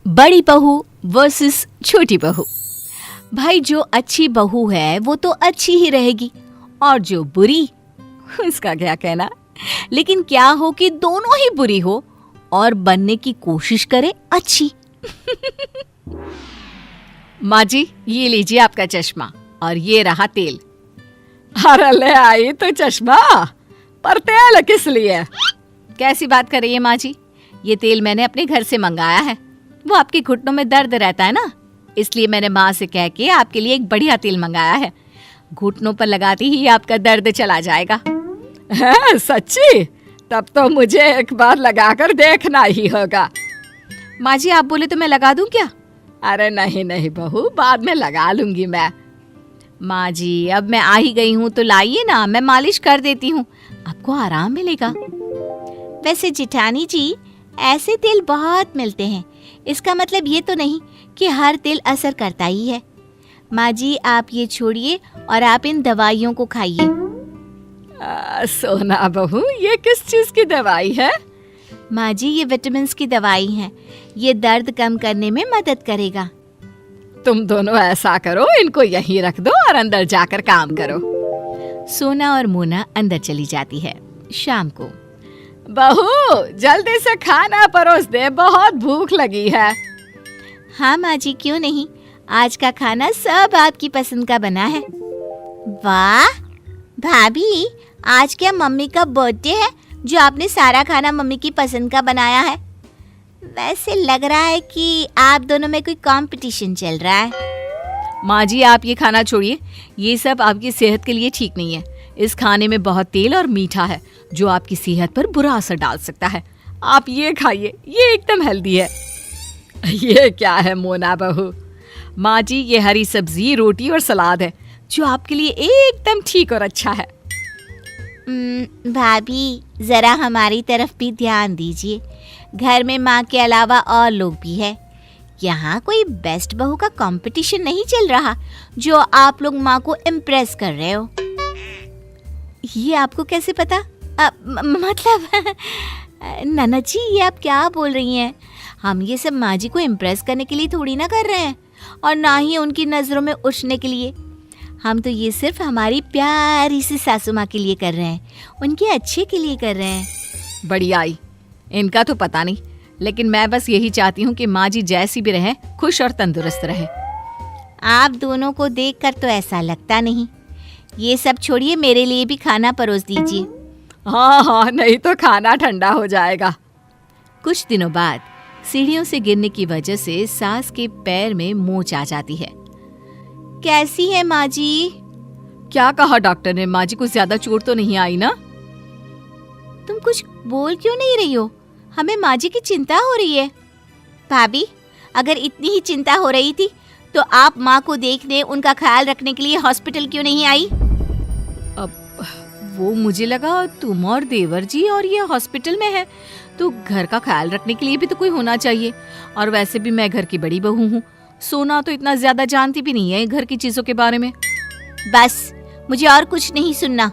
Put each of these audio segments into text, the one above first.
बड़ी बहू वर्सेस छोटी बहू। भाई जो अच्छी बहू है वो तो अच्छी ही रहेगी और जो बुरी उसका क्या कहना। लेकिन क्या हो कि दोनों ही बुरी हो और बनने की कोशिश करे अच्छी। माँ जी ये लीजिए आपका चश्मा और ये रहा तेल। अरे ले आई तो चश्मा, पर तेल किस लिए? कैसी बात कर रही है माँ जी, ये तेल मैंने अपने घर से मंगाया है। वो आपके घुटनों में दर्द रहता है ना, इसलिए मैंने माँ से कह के आपके लिए एक बढ़िया तेल मंगाया है। घुटनों पर लगाते ही आपका दर्द चला जाएगा। है सच्ची? तब तो मुझे एक बार लगाकर देखना ही होगा। माँ जी आप बोले तो मैं लगा दूं क्या? अरे नहीं नहीं बहू, बाद में लगा लूंगी मैं। माँ जी अब मैं आ ही गई हूँ तो लाइए ना, मैं मालिश कर देती हूँ, आपको आराम मिलेगा। वैसे जिठानी जी ऐसे तेल बहुत मिलते हैं, इसका मतलब ये तो नहीं कि हर तेल असर करता ही है। माँ जी आप ये छोड़िए और आप इन दवाइयों को खाइए। सोना बहू ये किस चीज की दवाई है? माँ जी ये विटामिन की दवाई है, ये दर्द कम करने में मदद करेगा। तुम दोनों ऐसा करो, इनको यहीं रख दो और अंदर जाकर काम करो। सोना और मोना अंदर चली जाती है। शाम को बहू जल्दी से खाना परोस दे, बहुत भूख लगी है। हाँ माँ जी क्यों नहीं, आज का खाना सब आपकी पसंद का बना है। वाह भाभी, आज क्या मम्मी का बर्थडे है जो आपने सारा खाना मम्मी की पसंद का बनाया है? वैसे लग रहा है कि आप दोनों में कोई कंपटीशन चल रहा है। माँ जी आप ये खाना छोड़िए, ये सब आपकी सेहत के लिए ठीक नहीं है। इस खाने में बहुत तेल और मीठा है जो आपकी सेहत पर बुरा असर डाल सकता है। आप ये खाइए, ये एकदम हेल्दी है। ये क्या है मोना बहू? माँ जी ये हरी सब्जी, रोटी और सलाद है जो आपके लिए एकदम ठीक और अच्छा है। भाभी जरा हमारी तरफ भी ध्यान दीजिए, घर में माँ के अलावा और लोग भी है। यहाँ कोई बेस्ट बहू का कंपटीशन नहीं चल रहा जो आप लोग माँ को इम्प्रेस कर रहे हो। ये आपको कैसे पता? मतलब नन्ना जी ये आप क्या बोल रही हैं? हम ये सब माँ जी को इम्प्रेस करने के लिए थोड़ी ना कर रहे हैं और ना ही उनकी नज़रों में उठने के लिए। हम तो ये सिर्फ हमारी प्यारी सी सासू माँ के लिए कर रहे हैं, उनके अच्छे के लिए कर रहे हैं। बढ़िया आई, इनका तो पता नहीं, लेकिन मैं बस यही चाहती हूँ कि माँ जी जैसी भी रहे खुश और तंदुरुस्त रहे। आप दोनों को देखकर तो ऐसा लगता नहीं। ये सब छोड़िए, मेरे लिए भी खाना परोस दीजिए। हाँ हाँ, नहीं तो खाना ठंडा हो जाएगा। कुछ दिनों बाद सीढ़ियों से गिरने की वजह से सास के पैर में मोच आ जाती है। कैसी है माँ जी? क्या कहा डॉक्टर ने? माँ जी को ज्यादा चोट तो नहीं आई ना? तुम कुछ बोल क्यों नहीं रही हो? हमें माँ जी की चिंता हो रही है। भाभी अगर इतनी ही चिंता हो रही थी तो आप माँ को देखने, उनका ख्याल रखने के लिए हॉस्पिटल क्यों नहीं आई? अब वो मुझे लगा तुम और देवर जी और ये हॉस्पिटल में है तो घर का ख्याल रखने के लिए भी तो कोई होना चाहिए। और वैसे भी मैं घर की बड़ी बहू हूँ, सोना तो इतना ज्यादा जानती भी नहीं है घर की चीजों के बारे में। बस मुझे और कुछ नहीं सुनना।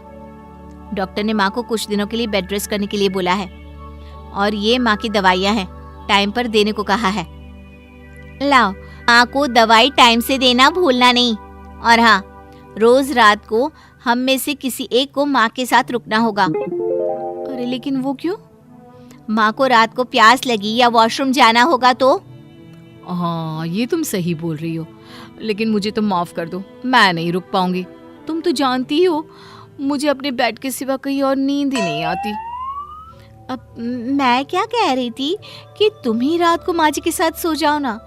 डॉक्टर ने माँ को कुछ दिनों के लिए बेड रेस्ट करने के लिए बोला है और ये माँ की दवाइयाँ हैं, टाइम पर देने को कहा है। लाओ, माँ को दवाई टाइम से देना भूलना नहीं। और हाँ, रोज रात को हम में से किसी एक को माँ के साथ रुकना होगा। अरे लेकिन वो क्यों? माँ को रात को प्यास लगी या वॉशरूम जाना होगा तो? हाँ ये तुम सही बोल रही हो, लेकिन मुझे तो माफ कर दो, मैं नहीं रुक पाऊंगी। तुम तो जानती ही हो मुझे अपने बेड के सिवा कहीं और नींद ही नहीं आती। अब मैं क्या कह रही थी कि तुम ही रात को माँ जी के साथ सो जाओ ना।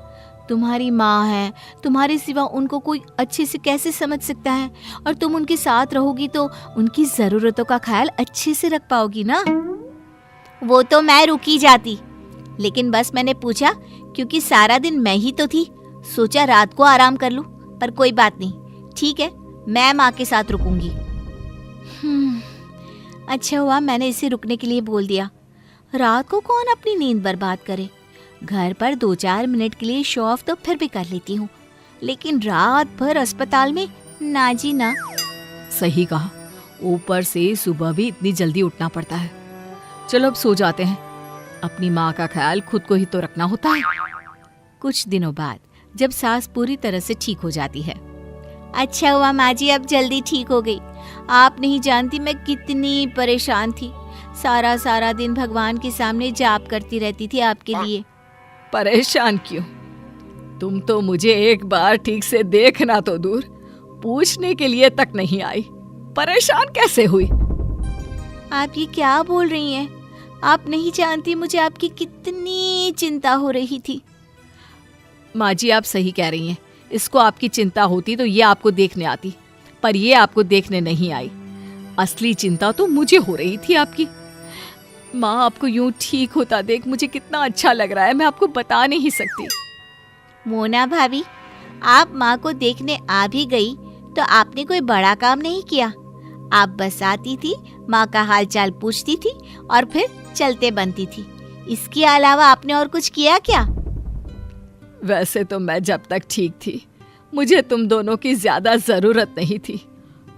तुम्हारी माँ है, तुम्हारे सिवा उनको कोई अच्छे से कैसे समझ सकता है, और तुम उनके साथ रहोगी तो उनकी ज़रूरतों का ख्याल अच्छे से रख पाओगी ना। वो तो मैं रुकी जाती, लेकिन बस मैंने पूछा क्योंकि सारा दिन मैं ही तो थी, सोचा रात को आराम कर लूं। पर कोई बात नहीं, ठीक है मैं माँ के साथ रुकूंगी। अच्छा हुआ मैंने इसे रुकने के लिए बोल दिया। रात को कौन अपनी नींद बर्बाद करे। घर पर 2-4 मिनट के लिए शो ऑफ तो फिर भी कर लेती हूँ, लेकिन रात भर अस्पताल में ना जी ना। सही कहा, ऊपर से सुबह भी इतनी जल्दी उठना पड़ता है। चलो अब सो जाते हैं, अपनी माँ का ख्याल खुद को ही तो रखना होता है। कुछ दिनों बाद जब सास पूरी तरह से ठीक हो जाती है। अच्छा हुआ माँ जी, अब जल्दी ठीक हो गई। आप नहीं जानती मैं कितनी परेशान थी। सारा सारा दिन भगवान के सामने जाप करती रहती थी आपके लिए। परेशान क्यों? तुम तो मुझे एक बार ठीक से देखना तो दूर, पूछने के लिए तक नहीं आई। परेशान कैसे हुई? आप ये क्या बोल रही हैं? आप नहीं जानती मुझे आपकी कितनी चिंता हो रही थी। माँ जी, आप सही कह रही हैं। इसको आपकी चिंता होती तो ये आपको देखने आती, पर ये आपको देखने नहीं आई। असली चिंता तो मुझे हो रही थी आपकी। माँ, आपको यूं ठीक होता देख मुझे कितना अच्छा लग रहा है, मैं आपको बता नहीं सकती। मोना भाभी, आप माँ को देखने आ भी गई तो आपने कोई बड़ा काम नहीं किया। आप बस आती थी, माँ का हाल चाल पूछती थी और फिर चलते बनती थी। इसके अलावा आपने और कुछ किया क्या? वैसे तो मैं जब तक ठीक थी मुझे तुम दोनों की ज्यादा जरूरत नहीं थी,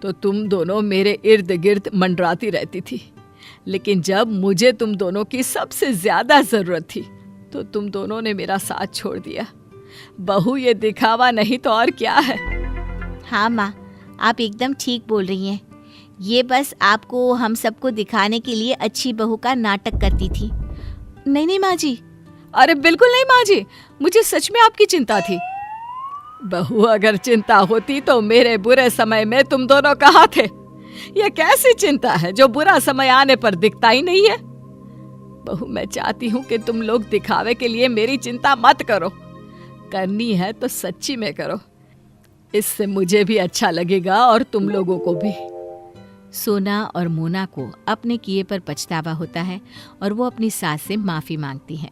तो तुम दोनों मेरे इर्द गिर्द मंडराती रहती थी। लेकिन जब मुझे तुम दोनों की सबसे ज्यादा जरूरत थी तो तुम दोनों ने मेरा साथ छोड़ दिया। बहू, ये दिखावा नहीं तो और क्या है? हाँ माँ, आप एकदम ठीक बोल रही हैं। ये बस आपको हम सबको दिखाने के लिए अच्छी बहू का नाटक करती थी। नहीं नहीं माँ जी, अरे बिल्कुल नहीं माँ जी, मुझे सच में आपकी चिंता थी। बहू, अगर चिंता होती तो मेरे बुरे समय में तुम दोनों कहाँ थे? ये कैसी चिंता है जो बुरा समय आने पर दिखता ही नहीं है? बहू, मैं चाहती हूँ कि तुम लोग दिखावे के लिए मेरी चिंता मत करो। करनी है तो सच्ची में करो, इससे मुझे भी अच्छा लगेगा और तुम लोगों को भी। सोना और मोना को अपने किए पर पछतावा होता है और वो अपनी सास से माफी मांगती हैं।